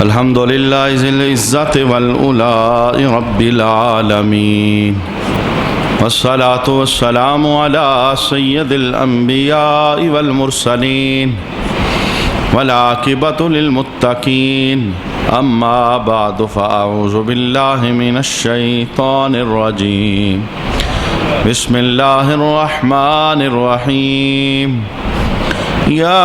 الحمد للہ ذی العزت والعلاء رب العالمین والصلاة والسلام علی سید الانبیاء والمرسلین والعاقبۃ للمتقین اما بعد فاعوذ باللہ من الشیطان الرجیم بسم اللہ الرحمن الرحیم یا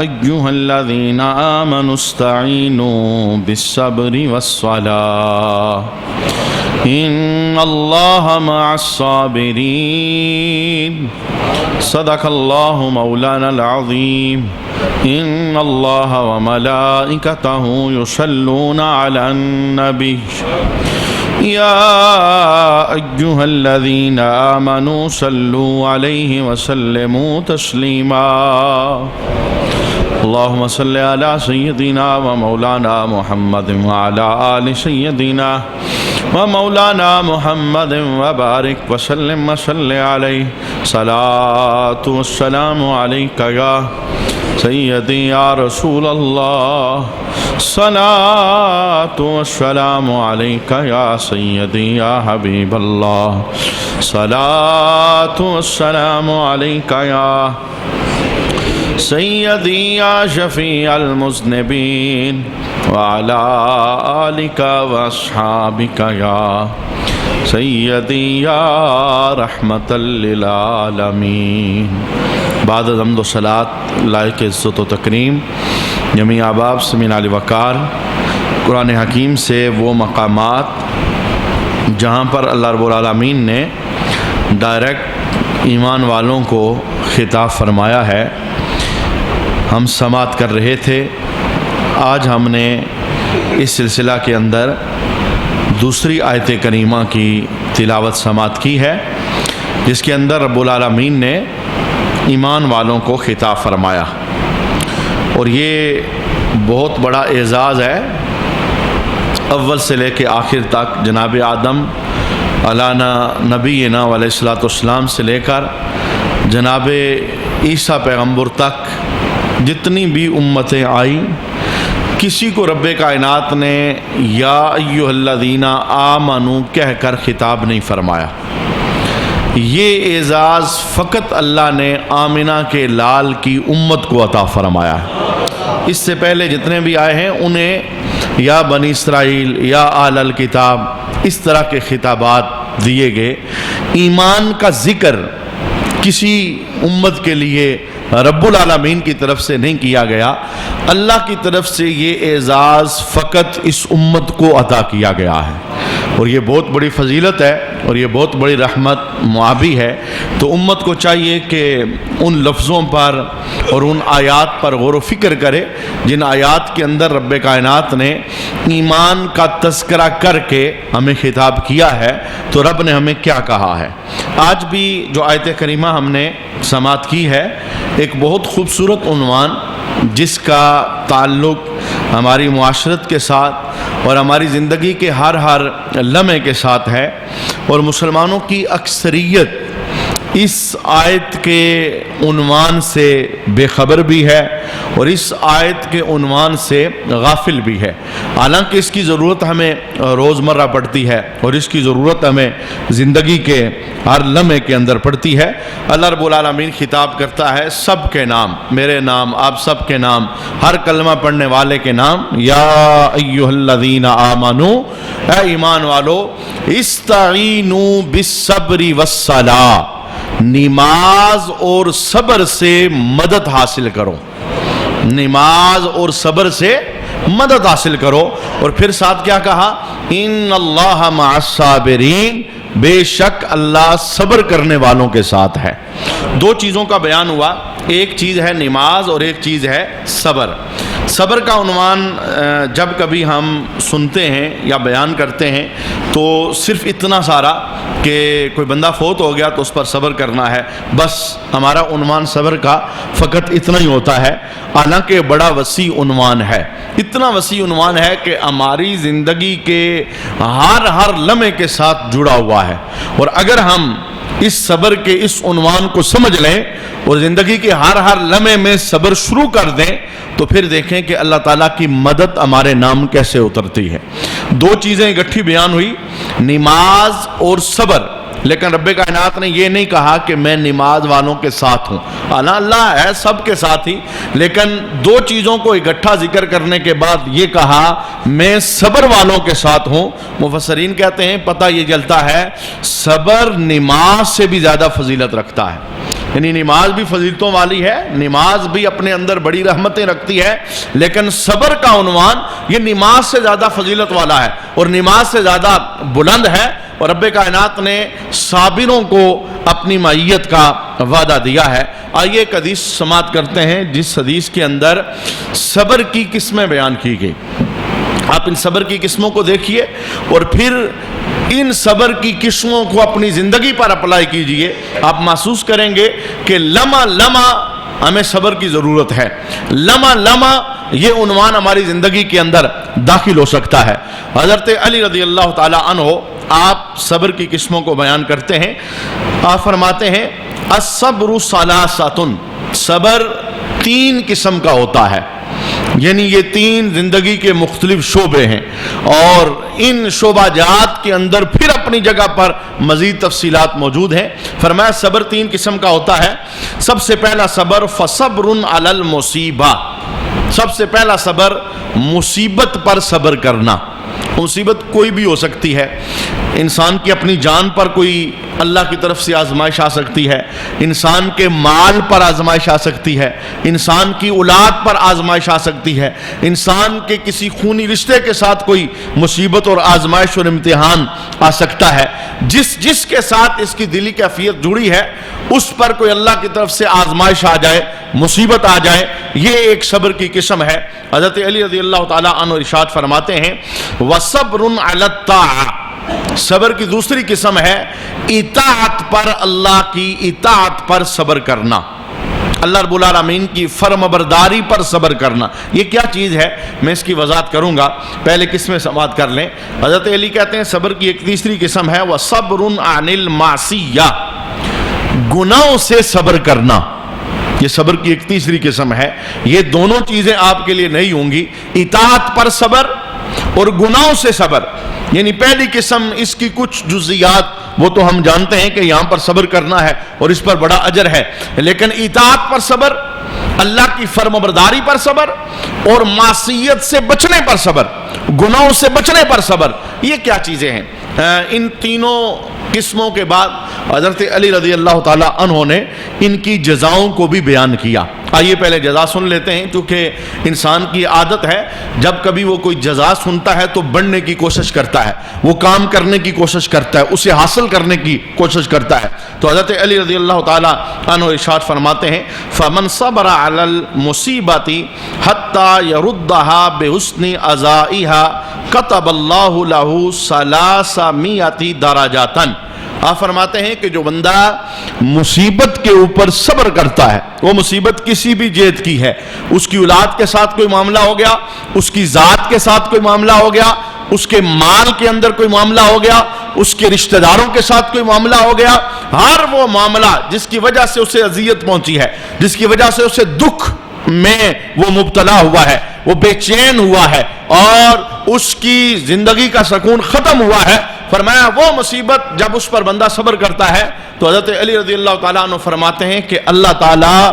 ایہا الذین آمنوا استعینوا بالصبر والصلاۃ ان اللہ مع الصابرین صدق اللہ مولانا العظیم ان اللہ وملائکتہ یصلون علی النبی یا ایہا الذین آمنوا صلوا علیہ وسلموا تسلیما اللہم صلی علی سیدنا و مولانا محمد وعلی آل سیدنا و مولانا محمد وبارک وسلم وصلی علیہ صلاۃ والسلام علیک یا سیدی یا رسول اللہ صلاۃ والسلام علیک یا سیدی یا حبیب اللہ صلاۃ والسلام علیک یا سیدی یا شفیع المذنبین وعلی آلک واصحابک یا سیدی یا رحمت للعالمین۔ بعد از حمد و صلاۃ لائق عزت و تکریم جمیع احباب سمین علی وقار، قرآن حکیم سے وہ مقامات جہاں پر اللہ رب العالمین نے ڈائریکٹ ایمان والوں کو خطاب فرمایا ہے، ہم سماعت کر رہے تھے۔ آج ہم نے اس سلسلہ کے اندر دوسری آیت کریمہ کی تلاوت سماعت کی ہے، جس کے اندر رب العالمین نے ایمان والوں کو خطاب فرمایا، اور یہ بہت بڑا اعزاز ہے۔ اول سے لے کے آخر تک جناب آدم علیہ نبینا علیہ الصلوۃ والسلام سے لے کر جناب عیسیٰ پیغمبر تک جتنی بھی امتیں آئیں، کسی کو رب کائنات نے یا ایھا الذین آمنوا کہہ کر خطاب نہیں فرمایا۔ یہ اعزاز فقط اللہ نے آمنہ کے لال کی امت کو عطا فرمایا ہے۔ اس سے پہلے جتنے بھی آئے ہیں انہیں یا بنی اسرائیل یا اہل الکتاب اس طرح کے خطابات دیے گئے۔ ایمان کا ذکر کسی امت کے لیے رب العالمین کی طرف سے نہیں کیا گیا، اللہ کی طرف سے یہ اعزاز فقط اس امت کو عطا کیا گیا ہے، اور یہ بہت بڑی فضیلت ہے اور یہ بہت بڑی رحمت معابی ہے۔ تو امت کو چاہیے کہ ان لفظوں پر اور ان آیات پر غور و فکر کرے جن آیات کے اندر رب کائنات نے ایمان کا تذکرہ کر کے ہمیں خطاب کیا ہے، تو رب نے ہمیں کیا کہا ہے۔ آج بھی جو آیت کریمہ ہم نے سماعت کی ہے، ایک بہت خوبصورت عنوان جس کا تعلق ہماری معاشرت کے ساتھ اور ہماری زندگی کے ہر لمحے کے ساتھ ہے، اور مسلمانوں کی اکثریت اس آیت کے عنوان سے بے خبر بھی ہے اور اس آیت کے عنوان سے غافل بھی ہے، حالانکہ اس کی ضرورت ہمیں روزمرہ پڑتی ہے اور اس کی ضرورت ہمیں زندگی کے ہر لمحے کے اندر پڑتی ہے۔ اللہ رب العالمین خطاب کرتا ہے سب کے نام، میرے نام، آپ سب کے نام، ہر کلمہ پڑھنے والے کے نام، یا ایھا الذین آمنوا، اے ایمان والو، استعینوا بالصبر والصلاۃ، نماز اور صبر سے مدد حاصل کرو، نماز اور صبر سے مدد حاصل کرو۔ اور پھر ساتھ کیا کہا؟ ان اللہ مع الصابرین، بے شک اللہ صبر کرنے والوں کے ساتھ ہے۔ دو چیزوں کا بیان ہوا، ایک چیز ہے نماز اور ایک چیز ہے صبر۔ صبر کا عنوان جب کبھی ہم سنتے ہیں یا بیان کرتے ہیں تو صرف اتنا سارا کہ کوئی بندہ فوت ہو گیا تو اس پر صبر کرنا ہے، بس ہمارا عنوان صبر کا فقط اتنا ہی ہوتا ہے، حالانکہ بڑا وسیع عنوان ہے، اتنا وسیع عنوان ہے کہ ہماری زندگی کے ہر لمحے کے ساتھ جڑا ہوا ہے۔ اور اگر ہم اس صبر کے اس عنوان کو سمجھ لیں اور زندگی کے ہر لمحے میں صبر شروع کر دیں تو پھر دیکھیں کہ اللہ تعالیٰ کی مدد ہمارے نام کیسے اترتی ہے۔ دو چیزیں اکٹھی بیان ہوئی، نماز اور صبر، لیکن رب کائنات نے یہ نہیں کہا کہ میں نماز والوں کے ساتھ ہوں، اللہ ہے سب کے ساتھ ہی، لیکن دو چیزوں کو اکٹھا ذکر کرنے کے بعد یہ کہا میں صبر والوں کے ساتھ ہوں۔ مفسرین کہتے ہیں پتہ یہ چلتا ہے صبر نماز سے بھی زیادہ فضیلت رکھتا ہے، یعنی نماز بھی فضیلتوں والی ہے، نماز بھی اپنے اندر بڑی رحمتیں رکھتی ہے، لیکن صبر کا عنوان یہ نماز سے زیادہ فضیلت والا ہے اور نماز سے زیادہ بلند ہے، اور رب کائنات نے صابروں کو اپنی معیت کا وعدہ دیا ہے۔ آئیے ایک حدیث سماعت کرتے ہیں جس حدیث کے اندر صبر کی قسمیں بیان کی گئی۔ آپ ان صبر کی قسموں کو دیکھیے اور پھر ان صبر کی قسموں کو اپنی زندگی پر اپلائی کیجئے، آپ محسوس کریں گے کہ لمحہ لمحہ ہمیں صبر کی ضرورت ہے، لمحہ لمحہ یہ عنوان ہماری زندگی کے اندر داخل ہو سکتا ہے۔ حضرت علی رضی اللہ تعالی عنہ آپ صبر کی قسموں کو بیان کرتے ہیں، آپ فرماتے ہیں الصبر ثلاثۃ، صبر تین قسم کا ہوتا ہے، یعنی یہ تین زندگی کے مختلف شعبے ہیں اور ان شعبہ جات کے اندر پھر اپنی جگہ پر مزید تفصیلات موجود ہیں۔ فرمایا صبر تین قسم کا ہوتا ہے۔ سب سے پہلا صبر فصبر علی المصیبہ، سب سے پہلا صبر مصیبت پر صبر کرنا۔ مصیبت کوئی بھی ہو سکتی ہے، انسان کی اپنی جان پر کوئی اللہ کی طرف سے آزمائش آ سکتی ہے، انسان کے مال پر آزمائش آ سکتی ہے، انسان کی اولاد پر آزمائش آ سکتی ہے، انسان کے کسی خونی رشتے کے ساتھ کوئی مصیبت اور آزمائش اور امتحان آ سکتا ہے۔ جس کے ساتھ اس کی دلی کیفیت جڑی ہے اس پر کوئی اللہ کی طرف سے آزمائش آ جائے، مصیبت آ جائے، یہ ایک صبر کی قسم ہے۔ حضرت علی رضی اللہ تعالی عنہ ارشاد فرماتے ہیں وَصَبْرٌ عَلَى الطَّاعَةِ، صبر کی دوسری قسم ہے اطاعت پر، اللہ کی اطاعت پر صبر کرنا، اللہ رب العالمین کی فرمانبرداری پر صبر کرنا۔ یہ کیا چیز ہے میں اس کی وضاحت کروں گا، پہلے قسمیں سماعت کر لیں۔ حضرت علی کہتے ہیں صبر کی ایک تیسری قسم ہے وَصَبْرٌ عَنِ الْمَعْصِيَّةِ، گناہوں سے صبر کرنا، یہ صبر کی ایک تیسری قسم ہے۔ یہ دونوں چیزیں آپ کے لیے نہیں ہوں گی، اطاعت پر صبر اور گناہوں سے صبر۔ یعنی پہلی قسم اس کی کچھ جزیات وہ تو ہم جانتے ہیں کہ یہاں پر صبر کرنا ہے اور اس پر بڑا اجر ہے، لیکن اطاعت پر صبر، اللہ کی فرمانبرداری پر صبر اور معصیت سے بچنے پر صبر، گناہوں سے بچنے پر صبر، یہ کیا چیزیں ہیں؟ ان تینوں قسموں کے بعد حضرت علی رضی اللہ تعالی عنہ نے ان کی جزاؤں کو بھی بیان کیا۔ آئیے پہلے جزا سن لیتے ہیں، کیونکہ انسان کی عادت ہے جب کبھی وہ کوئی جزا سنتا ہے تو بڑھنے کی کوشش کرتا ہے، وہ کام کرنے کی کوشش کرتا ہے، اسے حاصل کرنے کی کوشش کرتا ہے۔ تو حضرت علی رضی اللہ تعالی عنہ ارشاد فرماتے ہیں فَمَنْ صَبَرَ عَلَى الْمُصِيبَةِ حَتَّى يَرُدَّهَا بِحُسْنِ عَزَائِهَا كَتَبَ اللَّهُ لَهُ 300 درجاتاً۔ آپ فرماتے ہیں کہ جو بندہ مصیبت کے اوپر صبر کرتا ہے، وہ مصیبت کسی بھی جہت کی ہے، اس کی اولاد کے ساتھ کوئی معاملہ ہو گیا، اس کی ذات کے ساتھ کوئی معاملہ ہو گیا، اس کے مال کے اندر کوئی معاملہ ہو گیا، اس کے رشتہ داروں کے ساتھ کوئی معاملہ ہو گیا، ہر وہ معاملہ جس کی وجہ سے اسے اذیت پہنچی ہے، جس کی وجہ سے اسے دکھ میں وہ مبتلا ہوا ہے، وہ بے چین ہوا ہے اور اس کی زندگی کا سکون ختم ہوا ہے، فرمایا وہ مصیبت جب اس پر بندہ صبر کرتا ہے تو حضرت علی رضی اللہ تعالیٰ عنہ فرماتے ہیں کہ اللہ تعالیٰ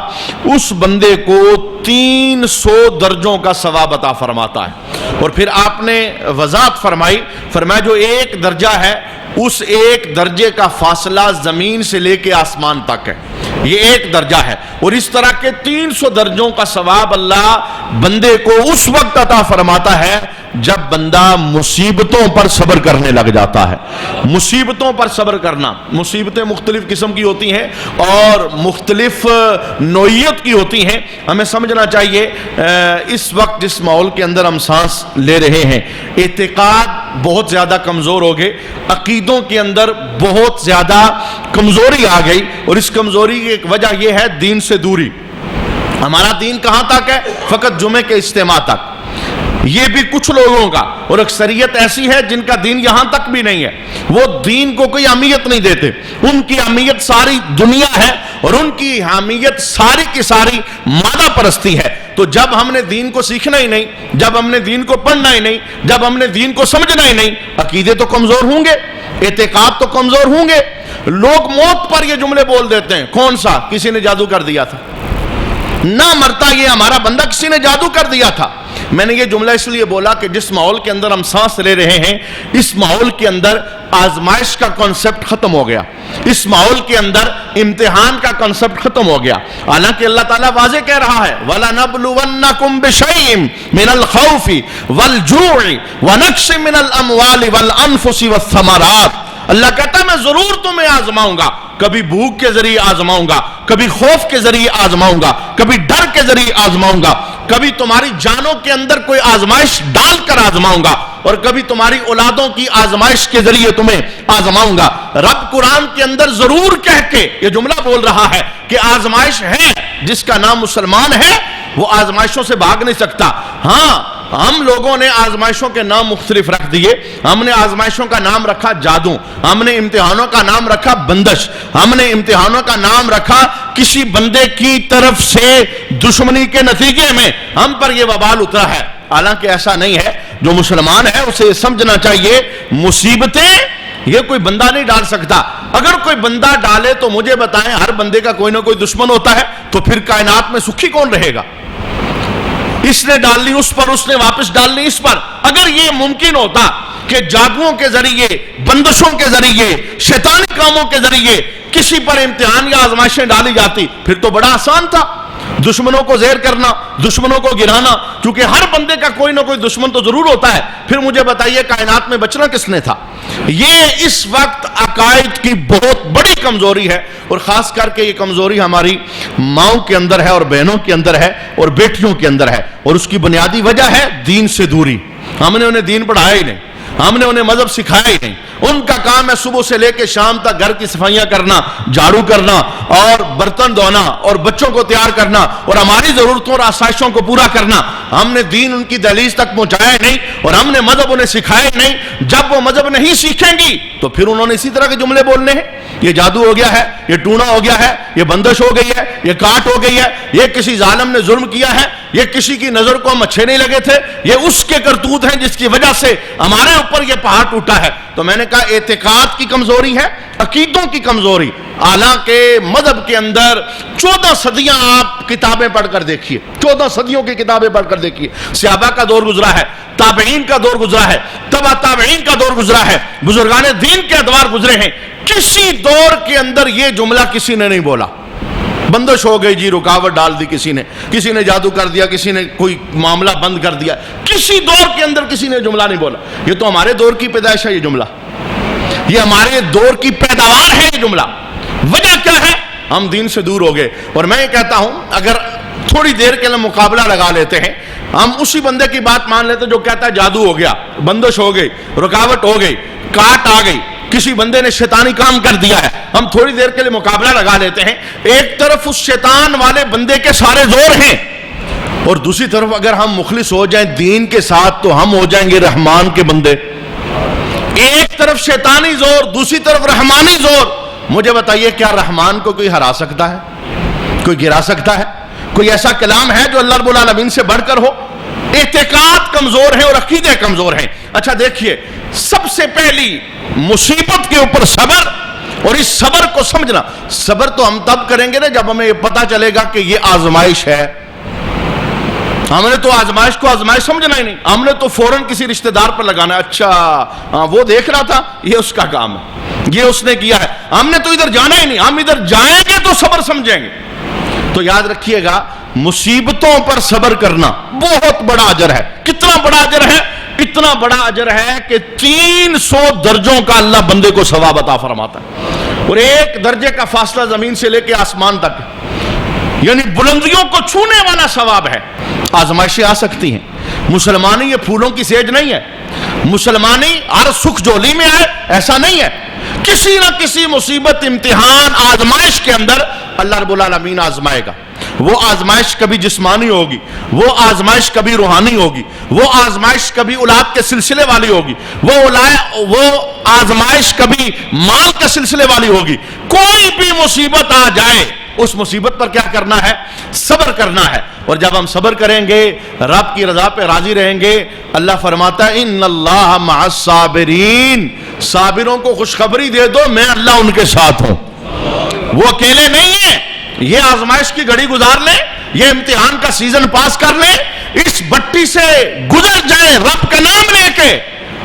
اس بندے کو 300 درجوں کا ثواب عطا فرماتا ہے۔ اور پھر آپ نے وضاحت فرمایا جو ایک درجہ ہے اس ایک درجے کا فاصلہ زمین سے لے کے آسمان تک ہے، یہ ایک درجہ ہے، اور اس طرح کے 300 درجوں کا ثواب اللہ بندے کو اس وقت عطا فرماتا ہے جب بندہ مصیبتوں پر صبر کرنے لگ جاتا ہے۔ مصیبتوں پر صبر کرنا، مصیبتیں مختلف قسم کی ہوتی ہیں اور مختلف نوعیت کی ہوتی ہیں، ہمیں سمجھنا چاہیے اس وقت جس ماحول کے اندر ہم سانس لے رہے ہیں، اعتقاد بہت زیادہ کمزور ہو گئے، عقیدوں کے اندر بہت زیادہ کمزوری آ گئی، اور اس کمزوری کی ایک وجہ یہ ہے دین سے دوری۔ ہمارا دین کہاں تک ہے؟ فقط جمعے کے اجتماع تک۔ یہ بھی کچھ لوگوں کا، اور اکثریت ایسی ہے جن کا دین یہاں تک بھی نہیں ہے، وہ دین کو کوئی اہمیت نہیں دیتے، ان کی اہمیت ساری دنیا ہے اور ان کی اہمیت ساری کی ساری مادہ پرستی ہے۔ تو جب ہم نے دین کو سیکھنا ہی نہیں، جب ہم نے دین کو پڑھنا ہی نہیں، جب ہم نے دین کو سمجھنا ہی نہیں، عقیدے تو کمزور ہوں گے، اعتقاد تو کمزور ہوں گے۔ لوگ موت پر یہ جملے بول دیتے ہیں، کون سا؟ کسی نے جادو کر دیا تھا، نہ مرتا یہ ہمارا بندہ کسی نے جادو کر دیا تھا۔ میں نے یہ جملہ اس لیے بولا کہ جس ماحول کے اندر ہم سانس لے رہے ہیں، اس ماحول کے اندر آزمائش کا کنسپٹ ختم ہو گیا، اس ماحول کے اندر امتحان کا کنسپٹ ختم ہو گیا۔ حالانکہ اللہ تعالیٰ واضح کہہ رہا ہے وَلَنَبْلُوَنَّكُمْ بِشَيْءٍ مِّنَ الْخَوْفِ وَالْجُوعِ وَنَقْصٍ مِّنَ الْأَمْوَالِ وَالْأَنفُسِ وَالثَّمَرَاتِ۔ اللہ کہتا ہے میں ضرور تمہیں آزماؤں گا، کبھی بھوک کے ذریعے آزماؤں گا، کبھی خوف کے ذریعے آزماؤں گا، کبھی ڈر کے ذریعے آزماؤں گا، کبھی تمہاری جانوں کے اندر کوئی آزمائش ڈال کر آزماؤں گا، اور کبھی تمہاری اولادوں کی آزمائش کے ذریعے تمہیں آزماؤں گا۔ رب قرآن کے اندر ضرور کہہ کے یہ جملہ بول رہا ہے کہ آزمائش ہے، جس کا نام مسلمان ہے وہ آزمائشوں سے بھاگ نہیں سکتا۔ ہاں، ہم لوگوں نے آزمائشوں کے نام مختلف رکھ دیے، ہم نے آزمائشوں کا نام رکھا جادو، ہم نے امتحانوں کا نام رکھا بندش، ہم نے امتحانوں کا نام رکھا کسی بندے کی طرف سے دشمنی کے نتیجے میں ہم پر یہ وبال اترا ہے۔ حالانکہ ایسا نہیں ہے، جو مسلمان ہے اسے سمجھنا چاہیے مصیبتیں یہ کوئی بندہ نہیں ڈال سکتا۔ اگر کوئی بندہ ڈالے تو مجھے بتائیں، ہر بندے کا کوئی نہ کوئی دشمن ہوتا ہے، تو پھر کائنات میں سکھی کون رہے گا؟ اس نے ڈال لی اس پر، اس نے واپس ڈال لی اس پر۔ اگر یہ ممکن ہوتا کہ جادوؤں کے ذریعے، بندشوں کے ذریعے، شیطانی کاموں کے ذریعے کسی پر امتحان یا آزمائشیں ڈالی جاتی، پھر تو بڑا آسان تھا دشمنوں کو زیر کرنا، دشمنوں کو گرانا، کیونکہ ہر بندے کا کوئی نہ کوئی دشمن تو ضرور ہوتا ہے۔ پھر مجھے بتائیے کائنات میں بچنا کس نے تھا؟ یہ اس وقت عقائد کی بہت بڑی کمزوری ہے، اور خاص کر کے یہ کمزوری ہماری ماؤں کے اندر ہے، اور بہنوں کے اندر ہے، اور بیٹیوں کے اندر ہے، اور اس کی بنیادی وجہ ہے دین سے دوری۔ ہم نے انہیں دین پڑھایا ہی نہیں، ہم نے انہیں مذہب سکھایا ہی نہیں۔ ان کا کام ہے صبح سے لے کے شام تک گھر کی صفائیاں کرنا، جھاڑو کرنا، اور برتن دھونا، اور بچوں کو تیار کرنا، اور ہماری ضرورتوں اور آسائشوں کو پورا کرنا۔ ہم نے دین ان کی دہلیز تک پہنچایا ہی نہیں، اور ہم نے مذہب انہیں سکھایا ہی نہیں۔ جب وہ مذہب نہیں سیکھیں گی تو پھر انہوں نے اسی طرح کے جملے بولنے ہیں، یہ جادو ہو گیا ہے، یہ ٹونا ہو گیا ہے، یہ بندش ہو گئی ہے، یہ کاٹ ہو گئی ہے، یہ کسی ظالم نے ظلم کیا ہے، یہ کسی کی نظر کو ہم اچھے نہیں لگے تھے، یہ اس کے کرتوت ہیں جس کی وجہ سے ہمارے اوپر یہ پہاڑ ٹوٹا ہے۔ تو میں نے کہا اعتقاد کی کمزوری ہے، عقیدوں کی کمزوری۔ حالانکہ مذہب کے اندر 14 صدیاں آپ کتابیں پڑھ کر دیکھیے، 14 صدیوں کی کتابیں پڑھ کر دیکھیے، صحابہ کا دور گزرا ہے، تابعین کا دور گزرا ہے، تبع تابعین کا دور گزرا ہے، بزرگان دین کے ادوار گزرے ہیں۔ کسی دور کے اندر یہ جملہ کسی نے نہیں بولا بندش ہو گئی جی، رکاوٹ ڈال دی کسی نے جادو کر دیا، کسی نے کوئی معاملہ بند کر دیا، کسی دور کے اندر کسی نے جملہ نہیں بولا۔ یہ تو ہمارے دور کی پیدائش ہے، یہ جملہ، یہ ہمارے دور کی پیداوار ہے یہ جملہ۔ وجہ کیا ہے؟ ہم دین سے دور ہو گئے۔ اور میں یہ کہتا ہوں اگر تھوڑی دیر کے لیے مقابلہ لگا لیتے ہیں، ہم اسی بندے کی بات مان لیتے جو کہتا ہے جادو ہو گیا، بندش ہو گئی، رکاوٹ ہو گئی، کاٹ آ گئی، کسی بندے نے شیطانی کام کر دیا ہے، ہم تھوڑی دیر کے لیے مقابلہ لگا لیتے ہیں۔ ایک طرف اس شیطان والے بندے کے سارے زور ہیں، اور دوسری طرف اگر ہم مخلص ہو جائیں دین کے ساتھ تو ہم ہو جائیں گے رحمان کے بندے۔ ایک طرف شیطانی زور، دوسری طرف رحمانی زور۔ مجھے بتائیے کیا رحمان کو کوئی ہرا سکتا ہے؟ کوئی گرا سکتا ہے؟ کوئی ایسا کلام ہے جو اللہ رب العالمین سے بڑھ کر ہو؟ اعتقاد کمزور ہے اور عقیدے کمزور ہیں۔ اچھا دیکھیے، سب سے پہلی مصیبت کے اوپر صبر، اور اس صبر کو سمجھنا۔ صبر تو ہم تب کریں گے نا جب ہمیں پتا چلے گا کہ یہ آزمائش ہے۔ ہم نے تو آزمائش کو آزمائش سمجھنا ہی نہیں، ہم نے تو فوراً کسی رشتہ دار پر لگانا، اچھا وہ دیکھ رہا تھا، یہ اس کا کام ہے، یہ اس نے کیا ہے، ہم نے تو ادھر جانا ہی نہیں۔ ہم ادھر جائیں گے تو صبر سمجھیں گے۔ تو یاد رکھیے گا، مصیبتوں پر صبر کرنا بہت بڑا اجر ہے۔ کتنا بڑا اجر ہے؟ اتنا بڑا اجر ہے کہ 300 درجوں کا اللہ بندے کو ثواب عطا فرماتا ہے، اور 1 درجے کا فاصلہ زمین سے لے کے آسمان تک، یعنی بلندیوں کو چھونے والا ثواب ہے۔ آزمائشیں آ سکتی ہیں، مسلمانی یہ پھولوں کی سیج نہیں ہے، مسلمانی ہر سکھ جولی میں آئے ایسا نہیں ہے۔ کسی نہ کسی مصیبت، امتحان، آزمائش کے اندر اللہ رب العالمین آزمائے گا۔ وہ آزمائش کبھی جسمانی ہوگی، وہ آزمائش کبھی روحانی ہوگی، وہ آزمائش کبھی اولاد کے سلسلے والی ہوگی، وہ آزمائش کبھی مال کے سلسلے والی ہوگی۔ کوئی بھی مصیبت آ جائے اس مصیبت پر کیا کرنا ہے؟ صبر کرنا ہے۔ اور جب ہم صبر کریں گے، رب کی رضا پہ راضی رہیں گے، اللہ فرماتا ہے ان اللہ مع الصابرین، صابروں کو خوشخبری دے دو میں اللہ ان کے ساتھ ہوں۔ وہ اکیلے نہیں ہیں، یہ آزمائش کی گھڑی گزار لیں، یہ امتحان کا سیزن پاس کر لیں، اس بٹی سے گزر جائیں رب کا نام لے کے،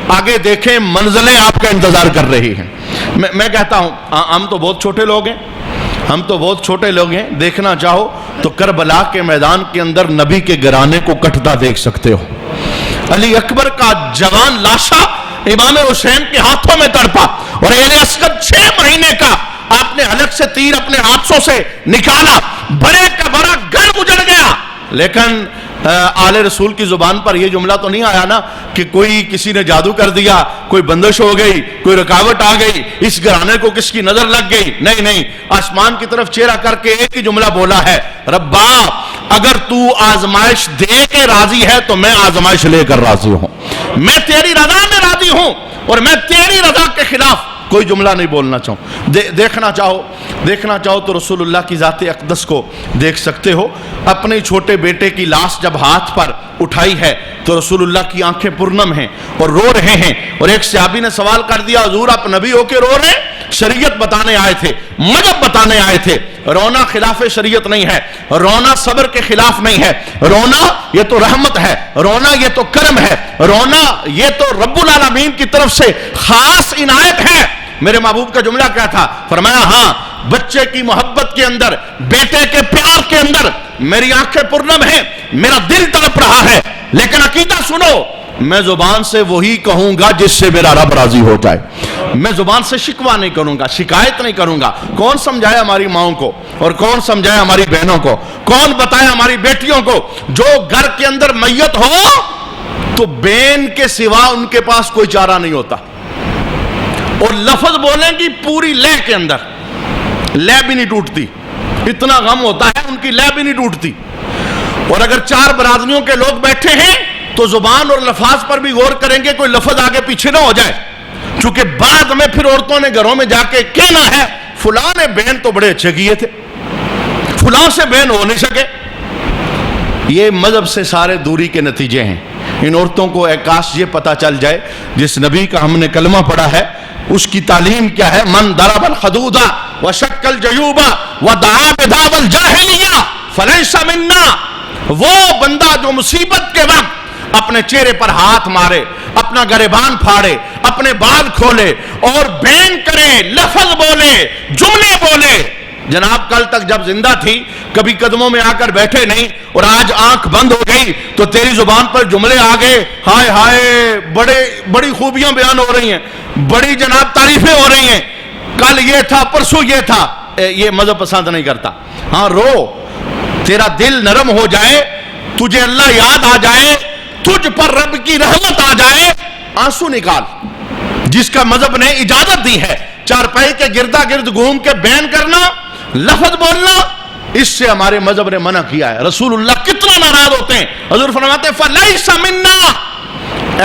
آگے دیکھیں منزلیں آپ کا انتظار کر رہی ہیں۔ میں کہتا ہوں ہم تو بہت چھوٹے لوگ ہیں، ہم تو بہت چھوٹے لوگ ہیں، دیکھنا چاہو تو کربلا کے میدان کے اندر نبی کے گرانے کو کٹتا دیکھ سکتے ہو۔ علی اکبر کا جوان لاشا امام حسین کے ہاتھوں میں تڑپا، اور اہل اسکر 6 مہینے کا آپ نے حلق سے تیر اپنے ہاتھوں سے نکالا، بڑے کا بڑا گھر اجڑ گیا، لیکن آل رسول کی زبان پر یہ جملہ تو نہیں آیا نا کہ کوئی کسی نے جادو کر دیا، کوئی بندش ہو گئی، کوئی رکاوٹ آ گئی، اس گھرانے کو کس کی نظر لگ گئی۔ نہیں، آسمان کی طرف چہرہ کر کے ایک ہی جملہ بولا ہے، ربا اگر تو آزمائش دے کے راضی ہے تو میں آزمائش لے کر راضی ہوں، میں تیری رضا میں راضی ہوں، اور میں تیری رضا کے خلاف کوئی جملہ نہیں بولنا چاہوں۔ دیکھنا چاہو تو رسول اللہ کی ذات اقدس کو دیکھ سکتے ہو۔ اپنے چھوٹے بیٹے کی لاش جب ہاتھ پر اٹھائی ہے تو رسول اللہ کی آنکھیں پرنم ہیں اور رو رہے ہیں، اور ایک صحابی نے سوال کر دیا، حضور آپ نبی ہو کے رو رہے ہیں؟ شریعت بتانے آئے تھے، مذہب بتانے آئے تھے۔ رونا خلاف شریعت نہیں ہے، رونا صبر کے خلاف نہیں ہے، رونا یہ تو رحمت ہے، رونا یہ تو کرم ہے، رونا یہ تو رب العالمین کی طرف سے خاص عنایت ہے۔ میرے محبوب کا جملہ کیا تھا؟ فرمایا ہاں بچے کی محبت کے اندر، بیٹے کے پیار کے اندر میری آنکھیں پرنم ہیں، میرا دل تڑپ رہا ہے، لیکن عقیدہ سنو، میں زبان سے وہی کہوں گا جس سے میرا رب راضی ہو جائے۔ میں زبان سے شکوہ نہیں کروں گا، شکایت نہیں کروں گا۔ کون سمجھائے ہماری ماؤں کو، اور کون سمجھائے ہماری بہنوں کو، کون بتائے ہماری بیٹیوں کو؟ جو گھر کے اندر میت ہو تو بین کے سوا ان کے پاس کوئی چارہ نہیں ہوتا، اور لفظ بولیں گی پوری لے کے اندر، لے بھی نہیں ٹوٹتی، اتنا غم ہوتا ہے ان کی، لے بھی نہیں ٹوٹتی۔ اور اگر 4 برادریوں کے لوگ بیٹھے ہیں تو زبان اور لفاظ پر بھی غور کریں گے، کوئی لفظ آگے پیچھے نہ ہو جائے، چونکہ بعد میں پھر عورتوں نے گھروں میں جا کے کہنا ہے فلاں نے بہن تو بڑے اچھے کیے تھے، فلاں سے بہن ہو نہیں سکے۔ یہ مذہب سے سارے دوری کے نتیجے ہیں۔ ان عورتوں کو کاش یہ پتا چل جائے جس نبی کا ہم نے کلمہ پڑھا ہے اس کی تعلیم کیا ہے۔ من ضرب الحدود وشق الجیوب ودعا بدعوى الجاہلیہ فلیس منا، وہ بندہ جو مصیبت کے وقت اپنے چہرے پر ہاتھ مارے، اپنا گریبان پھاڑے، اپنے بال کھولے اور بین کرے، لفظ بولے، جملے بولے۔ جناب کل تک جب زندہ تھی کبھی قدموں میں آ کر بیٹھے نہیں، اور آج آنکھ بند ہو گئی تو تیری زبان پر جملے آ گئے، ہائے ہائے بڑی خوبیاں بیان ہو رہی ہیں، بڑی جناب تعریفیں ہو رہی ہیں، کل یہ تھا پرسوں یہ تھا۔ یہ مذہب پسند نہیں کرتا۔ ہاں رو، تیرا دل نرم ہو جائے، تجھے اللہ یاد آ جائے، تجھ پر رب کی رحمت آ جائے، آنسو نکال، جس کا مذہب نے اجازت دی ہے۔ چارپائی کے گردا گرد گھوم کے بیان کرنا، لفظ بولنا، اس سے ہمارے مذہب نے منع کیا ہے۔ رسول اللہ کتنا ناراض ہوتے ہیں، حضور فرماتے ہیں فلیس منا،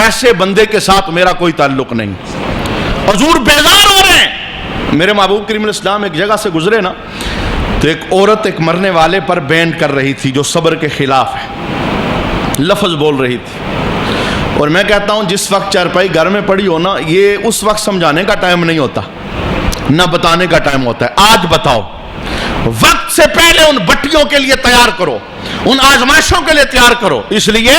ایسے بندے کے ساتھ میرا کوئی تعلق نہیں۔ حضور بیزار ہو رہے ہیں۔ میرے محبوب کریم علیہ السلام ایک جگہ سے گزرے نا، تو ایک عورت ایک مرنے والے پر بین کر رہی تھی جو صبر کے خلاف ہے، لفظ بول رہی تھی۔ اور میں کہتا ہوں جس وقت چارپائی گھر میں پڑی ہو نا، یہ اس وقت سمجھانے کا ٹائم نہیں ہوتا، نہ بتانے کا ٹائم ہوتا ہے۔ آج بتاؤ، وقت سے پہلے ان بٹیوں کے لیے تیار کرو، ان آزمائشوں کے لیے تیار کرو، اس لیے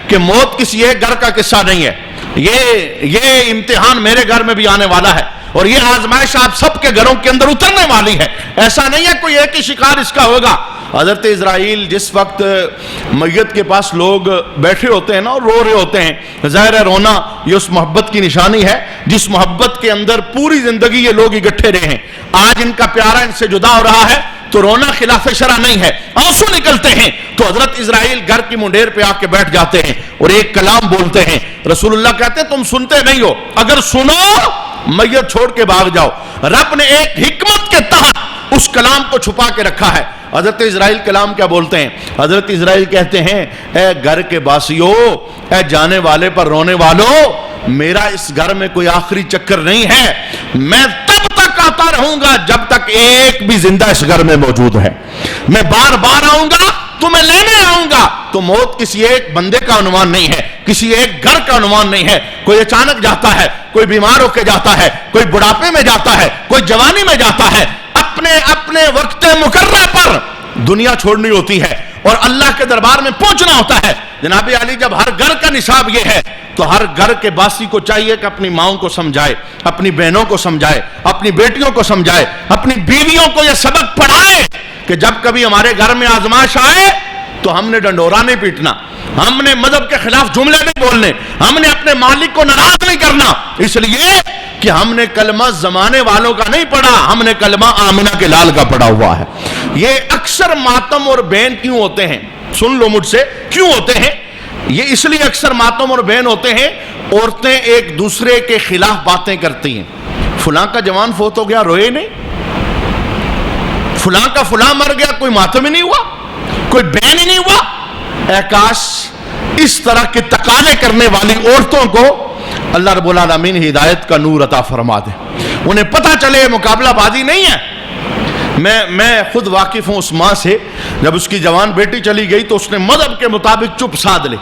کہ موت کسی ایک گھر کا قصہ نہیں ہے۔ یہ امتحان میرے گھر میں بھی آنے والا ہے، اور یہ آزمائش آپ سب کے گھروں کے اندر اترنے والی ہے۔ ایسا نہیں ہے کوئی ایک ہی شکار اس کا ہوگا۔ حضرت اسرائیل جس وقت میت کے پاس لوگ بیٹھے ہوتے ہیں نا اور رو رہے ہوتے ہیں، ظاہر ہے رونا یہ اس محبت کی نشانی ہے جس محبت کے اندر پوری زندگی یہ لوگ اکٹھے رہے ہیں۔ آج ان کا پیارا ان سے جدا ہو رہا ہے تو رونا خلاف شرع نہیں ہے، آنسو نکلتے ہیں تو حضرت اسرائیل گھر کی منڈیر پہ آ کے بیٹھ جاتے ہیں اور ایک کلام بولتے ہیں۔ رسول اللہ کہتے ہیں تم سنتے نہیں ہو، اگر سنو میت چھوڑ کے بھاگ جاؤ. رب نے ایک حکمت کے تحت اس کلام کو چھپا کے رکھا ہے. حضرت اسرائیل کلام کیا بولتے ہیں؟ حضرت اسرائیل کہتے ہیں اے گھر کے باسیو، اے جانے والے پر رونے والو، میرا اس گھر میں کوئی آخری چکر نہیں ہے. میں تب تک آتا رہوں گا جب تک ایک بھی زندہ اس گھر میں موجود ہے. میں بار بار آؤں گا، تمہیں لینے آؤں گا. تو موت کسی ایک بندے کا عنوان نہیں ہے، کسی ایک گھر کا عنوان نہیں ہے. کوئی اچانک جاتا ہے، کوئی بیمار ہو کے جاتا ہے، کوئی بڑھاپے میں جاتا ہے، کوئی جوانی میں جاتا ہے. اپنے اپنے وقت مقررہ پر دنیا چھوڑنی ہوتی ہے اور اللہ کے دربار میں پہنچنا ہوتا ہے. جناب علی، جب ہر گھر کا نصاب یہ ہے تو ہر گھر کے باسی کو چاہیے کہ اپنی ماؤں کو سمجھائے، اپنی بہنوں کو سمجھائے، اپنی بیٹیوں کو سمجھائے، اپنی بیویوں کو یہ سبق پڑھائے کہ جب کبھی ہمارے گھر میں آزمائش آئے تو ہم نے ڈنڈورا نہیں پیٹنا، ہم نے مذہب کے خلاف جملے نہیں بولنے، ہم نے اپنے مالک کو ناراض نہیں کرنا، اس لیے کہ ہم نے کلمہ زمانے والوں کا نہیں پڑھا، ہم نے کلمہ آمنہ کے لال کا پڑھا ہوا ہے. یہ اکثر ماتم اور بین کیوں ہوتے ہیں؟ سن لو مجھ سے، کیوں ہوتے ہیں یہ؟ اس لیے اکثر ماتم اور بین ہوتے ہیں، عورتیں ایک دوسرے کے خلاف باتیں کرتی ہیں. فلاں کا جوان فوت ہو گیا، روئے نہیں؟ فلاں کا فلاں مر گیا، کوئی ماتم ہی نہیں ہوا، کوئی بین ہی نہیں ہوا؟ اے کاش اس طرح کے تقالے کرنے والی عورتوں کو اللہ رب العالمین ہدایت کا نور عطا فرما دے، انہیں پتہ چلے مقابلہ بازی نہیں ہے. میں خود واقف ہوں اس ماں سے. جب اس کی جوان بیٹی چلی گئی تو اس نے مذہب کے مطابق چپ سادھ لی.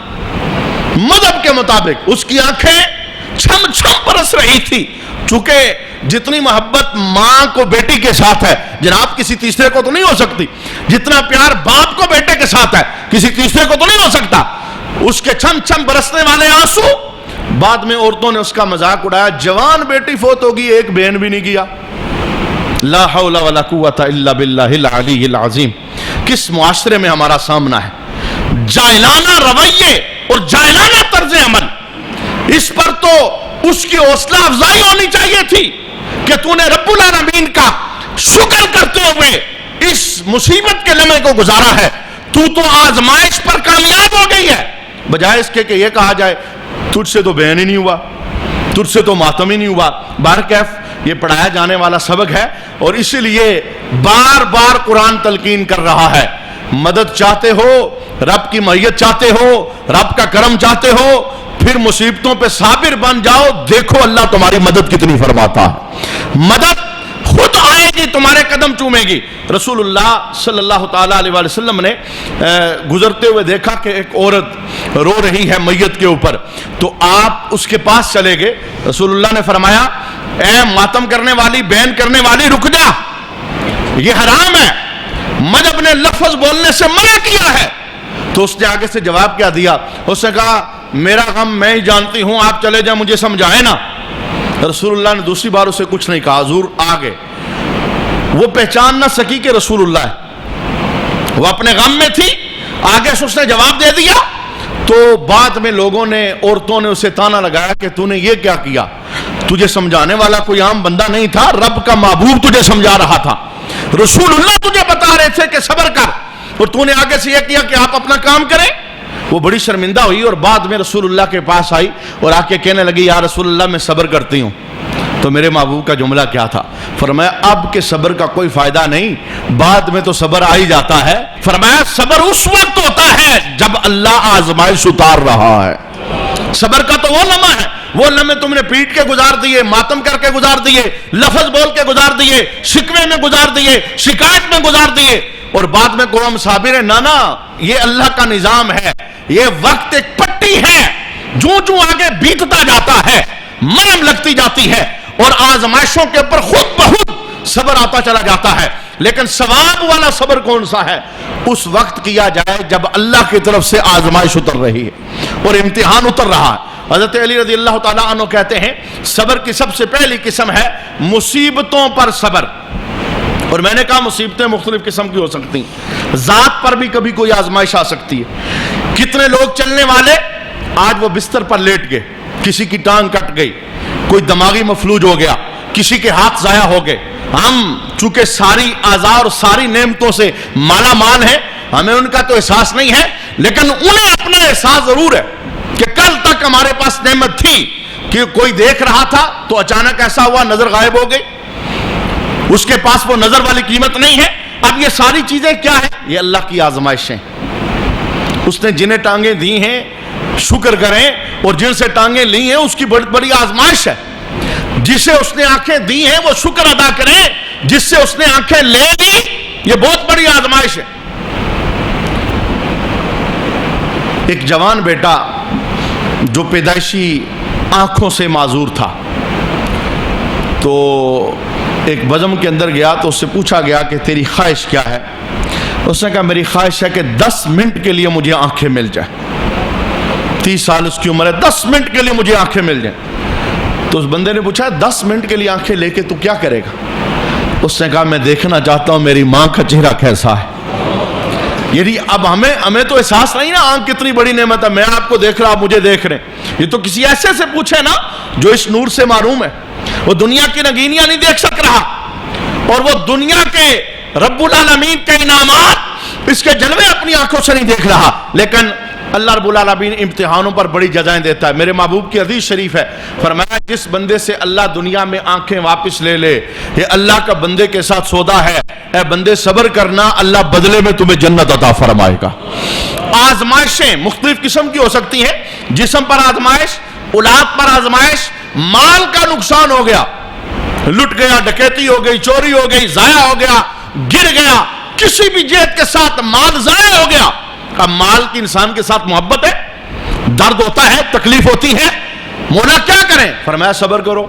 مذہب کے مطابق اس کی آنکھیں چھم چھم برس رہی تھی. چونکہ جتنی محبت ماں کو بیٹی کے ساتھ ہے جناب کسی تیسرے کو تو نہیں ہو سکتی، جتنا پیار باپ کو بیٹے کے ساتھ ہے کسی تیسرے کو تو نہیں ہو سکتا. اس کے چھم چھم برسنے والے آنسو، بعد میں عورتوں نے اس کا مذاق اڑایا، جوان بیٹی فوت ہوگی ایک بہن بھی نہیں کیا. لا حول ولا قوت الا باللہ العلی العظیم. کس معاشرے میں ہمارا سامنا ہے؟ جاہلانہ رویے اور جاہلانہ طرز عمل. اس پر تو اس کی حوصلہ افزائی ہونی چاہیے تھی کہ تو نے رب العالمین کا شکر کرتے ہوئے اس مصیبت کے لمحے کو گزارا ہے. تو آزمائش پر کامیاب ہو گئی ہے، بجائے اس کے کہ یہ کہا جائے تجھ سے تو بہن ہی نہیں ہوا، تجھ سے تو ماتم ہی نہیں ہوا. بہرکیف یہ پڑھایا جانے والا سبق ہے اور اسی لیے بار بار قرآن تلقین کر رہا ہے. مدد چاہتے ہو، رب کی معیت چاہتے ہو، رب کا کرم چاہتے ہو، پھر مصیبتوں پہ صابر بن جاؤ. دیکھو اللہ تمہاری مدد کتنی فرماتا ہے. مدد خود آئے گی، تمہارے قدم چومے گی. رسول اللہ صلی اللہ تعالیٰ علیہ وسلم نے گزرتے ہوئے دیکھا کہ ایک عورت رو رہی ہے میت کے اوپر، تو آپ اس کے پاس چلے گئے. رسول اللہ نے فرمایا اے ماتم کرنے والی، بین کرنے والی، رک جا، یہ حرام ہے، مذہب نے لفظ بولنے سے منع کیا ہے. تو اس نے آگے سے جواب کیا دیا؟ اس نے کہا میرا غم میں ہی جانتی ہوں، آپ چلے جائیں، مجھے سمجھائے نا. رسول اللہ نے دوسری بار اسے کچھ نہیں کہا. حضور آگے وہ پہچان نہ سکی کہ رسول اللہ ہے، وہ اپنے غم میں تھی. آگے سے اس نے جواب دے دیا تو بعد میں لوگوں نے، عورتوں نے اسے تانا لگایا کہ تو نے یہ کیا کیا، تجھے سمجھانے والا کوئی عام بندہ نہیں تھا، رب کا محبوب تجھے سمجھا رہا تھا، رسول اللہ تجھے بتا رہے تھے کہ صبر کر، اور تو نے آگے سے یہ کیا کہ آپ اپنا کام کریں. وہ بڑی شرمندہ ہوئی اور بعد میں رسول اللہ کے پاس آئی اور آ کے کہنے لگی یا رسول اللہ میں صبر کرتی ہوں. تو میرے محبوب کا جملہ کیا تھا؟ فرمایا اب کے صبر کا کوئی فائدہ نہیں، بعد میں تو صبر آ ہی جاتا ہے. فرمایا صبر اس وقت ہوتا ہے جب اللہ آزمائش اتار رہا ہے. صبر کا تو وہ لمحہ ہے، وہ لمحے تم نے پیٹ کے گزار دیے، ماتم کر کے گزار دیے، لفظ بول کے گزار دیے، شکوے میں گزار دیے، شکایت میں گزار دیے، اور بعد میں کو ہم صابر ہیں. نانا، یہ اللہ کا نظام ہے، یہ وقت ایک پٹی ہے، جو آگے بیتتا جاتا ہے مرم لگتی جاتی ہے اور آزمائشوں کے اوپر خود بخود صبر آتا چلا جاتا ہے. لیکن ثواب والا صبر کون سا ہے؟ اس وقت کیا جائے جب اللہ کی طرف سے آزمائش اتر رہی ہے اور امتحان اتر رہا ہے. حضرت علی رضی اللہ تعالیٰ عنہ کہتے ہیں صبر کی سب سے پہلی قسم ہے مصیبتوں پر صبر. اور میں نے کہا مصیبتیں مختلف قسم کی ہو سکتی ہیں، ذات پر بھی کبھی کوئی آزمائش آ سکتی ہے. کتنے لوگ چلنے والے آج وہ بستر پر لیٹ گئے، کسی کی ٹانگ کٹ گئی، کوئی دماغی مفلوج ہو گیا، کسی کے ہاتھ ضائع ہو گئے. ہم چونکہ ساری اعضاء اور ساری نعمتوں سے مالا مال ہیں، ہمیں ان کا تو احساس نہیں ہے، لیکن انہیں اپنا احساس ضرور ہے کہ کل تک ہمارے پاس نعمت تھی، کہ کوئی دیکھ رہا تھا تو اچانک ایسا ہوا نظر غائب ہو گئی، اس کے پاس وہ نظر والی قیمت نہیں ہے۔ اب یہ ساری چیزیں کیا ہیں؟ یہ اللہ کی آزمائشیں۔ اس نے جنہیں ٹانگیں دی ہیں شکر کریں، اور جن سے ٹانگیں لی ہیں اس کی بڑی آزمائش ہے۔ جسے اس نے آنکھیں دی ہیں وہ شکر ادا کریں، جس سے اس نے آنکھیں لے لی یہ بہت بڑی آزمائش ہے۔ ایک جوان بیٹا جو پیدائشی آنکھوں سے معذور تھا، تو ایک بزم کے اندر گیا تو اس سے پوچھا گیا کہ تیری خواہش کیا ہے؟ اس نے کہا میری خواہش ہے کہ 10 منٹ کے لیے مجھے آنکھیں مل جائیں۔ 30 سال اس کی عمر ہے، 10 منٹ کے لیے مجھے آنکھیں مل جائیں۔ تو اس بندے نے پوچھا 10 منٹ کے لیے آنکھیں لے کے تو کیا کرے گا؟ اس نے کہا میں دیکھنا چاہتا ہوں میری ماں کا چہرہ کیسا ہے۔ یعنی اب ہمیں تو احساس نہیں نا آنکھ کتنی بڑی نعمت ہے، میں آپ کو دیکھ رہا آپ مجھے دیکھ رہے ہیں۔ یہ تو کسی ایسے سے پوچھے نا جو اس نور سے معروم ہے، وہ دنیا کی نگینیاں نہیں دیکھ سک رہا، اور وہ دنیا کے رب العالمین کے انعامات اس کے جلوے اپنی آنکھوں سے نہیں دیکھ رہا، لیکن اللہ رب العالمین امتحانوں پر بڑی جزائیں دیتا ہے۔ میرے محبوب کی حدیث شریف ہے، فرمایا جس بندے سے اللہ دنیا میں آنکھیں واپس لے لے یہ اللہ کا بندے کے ساتھ سودا ہے، اے بندے صبر کرنا اللہ بدلے میں تمہیں جنت عطا فرمائے گا۔ آزمائشیں مختلف قسم کی ہو سکتی ہیں، جسم پر آزمائش، اولاد پر آزمائش، مال کا نقصان ہو گیا، لٹ گیا، ڈکیتی ہو گئی، چوری ہو گئی، ضائع ہو گیا، گر گیا، کسی بھی جہت کے ساتھ مال ضائع ہو گیا۔ اب مال کی انسان کے ساتھ محبت ہے، درد ہوتا ہے، تکلیف ہوتی ہے، مولا کیا کریں؟ فرمایا صبر کرو۔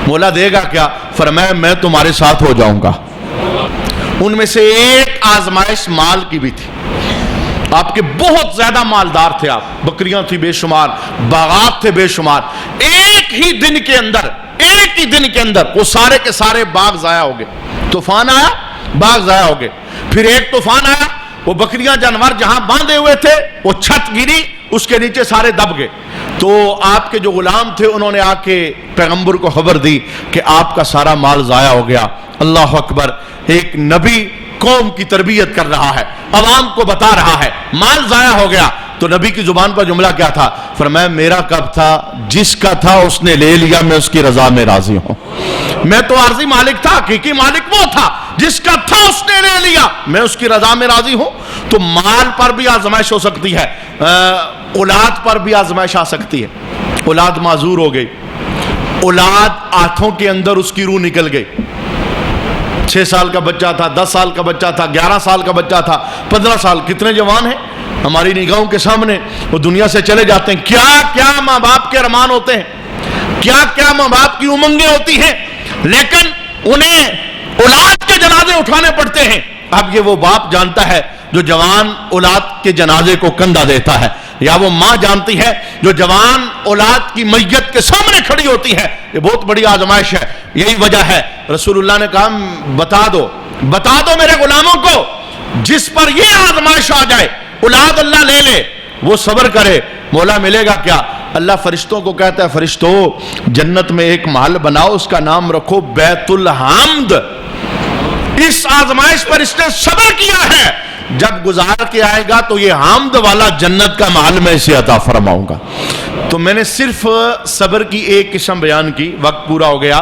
مولا دے گا کیا؟ فرمایا میں تمہارے ساتھ ہو جاؤں گا۔ ان میں سے ایک آزمائش مال کی بھی تھی۔ آپ کے بہت زیادہ مالدار تھے، آپ بکریاں تھی بے شمار، باغات تھے بے شمار، ایک ہی دن کے اندر وہ سارے کے سارے باغ ضائع ہو گئے۔ طوفان آیا، باغ ضائع ہو گئے۔ پھر ایک طوفان آیا، وہ بکریاں جانور جہاں باندھے ہوئے تھے وہ چھت گری، اس کے نیچے سارے دب گئے۔ تو آپ کے جو غلام تھے انہوں نے آ کے پیغمبر کو خبر دی کہ آپ کا سارا مال ضائع ہو گیا۔ اللہ اکبر، ایک نبی قوم کی تربیت کر رہا ہے، عوام کو بتا رہا ہے مال ضائع ہو گیا۔ تو نبی کی زبان پر جملہ کیا تھا؟ فرمایا میرا کب تھا؟ جس کا تھا اس نے لے لیا، میں اس کی رضا میں راضی ہوں۔ میں تو عارضی مالک تھا، حقیقی مالک وہ تھا جس کا تھا اس نے لے لیا، میں اس کی رضا میں راضی ہوں۔ تو مال پر بھی آزمائش ہو سکتی ہے، اولاد پر بھی آزمائش آ سکتی ہے۔ اولاد معذور ہو گئی، اولاد ہاتھوں کے اندر اس کی روح نکل گئی۔ 6 سال کا بچہ تھا، 10 سال کا بچہ تھا، 11 سال کا بچہ تھا، 15 سال، کتنے جوان ہیں ہماری نگاہوں کے سامنے، وہ دنیا سے چلے جاتے ہیں۔ کیا کیا ماں باپ کے ارمان ہوتے ہیں، کیا کیا ماں باپ کی امنگیں ہوتی ہیں، لیکن انہیں اولاد کے جنازے اٹھانے پڑتے ہیں۔ اب یہ وہ باپ جانتا ہے جو جوان اولاد کے جنازے کو کندھا دیتا ہے، یا وہ ماں جانتی ہے جو جوان اولاد کی میت کے سامنے کھڑی ہوتی ہے۔ یہ بہت بڑی آزمائش ہے۔ یہی وجہ ہے رسول اللہ نے کہا بتا دو میرے غلاموں کو جس پر یہ آزمائش آ جائے، اولاد اللہ لے لے، وہ صبر کرے، مولا ملے گا کیا؟ اللہ فرشتوں کو کہتا ہے فرشتوں جنت میں ایک محل بناؤ، اس کا نام رکھو بیت الحمد۔ اس آزمائش پر اس نے صبر کیا ہے، جب گزار کے آئے گا تو یہ حمد والا جنت کا محل میں اسے عطا فرماؤں گا۔ تو میں نے صرف صبر کی ایک قسم بیان کی، وقت پورا ہو گیا۔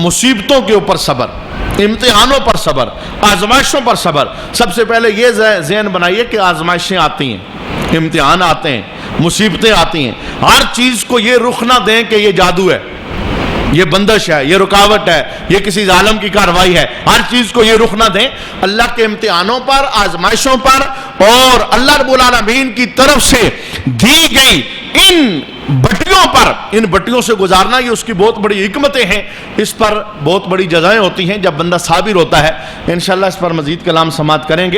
مصیبتوں کے اوپر صبر، امتحانوں پر صبر، آزمائشوں پر صبر۔ سب سے پہلے یہ ذہن بنائیے کہ آزمائشیں آتی ہیں، امتحان آتے ہیں، مصیبتیں آتی ہیں۔ ہر چیز کو یہ رخ نہ دیں کہ یہ جادو ہے، یہ بندش ہے، یہ رکاوٹ ہے، یہ کسی ظالم کی کاروائی ہے۔ ہر چیز کو یہ رخ نہ دیں، اللہ کے امتحانوں پر، آزمائشوں پر، اور اللہ رب العالمین کی طرف سے دی گئی ان بٹیوں پر، ان بٹیوں سے گزارنا یہ اس کی بہت بڑی حکمتیں ہیں۔ اس پر بہت بڑی جزائیں ہوتی ہیں جب بندہ صابر ہوتا ہے۔ انشاءاللہ اس پر مزید کلام سماعت کریں گے۔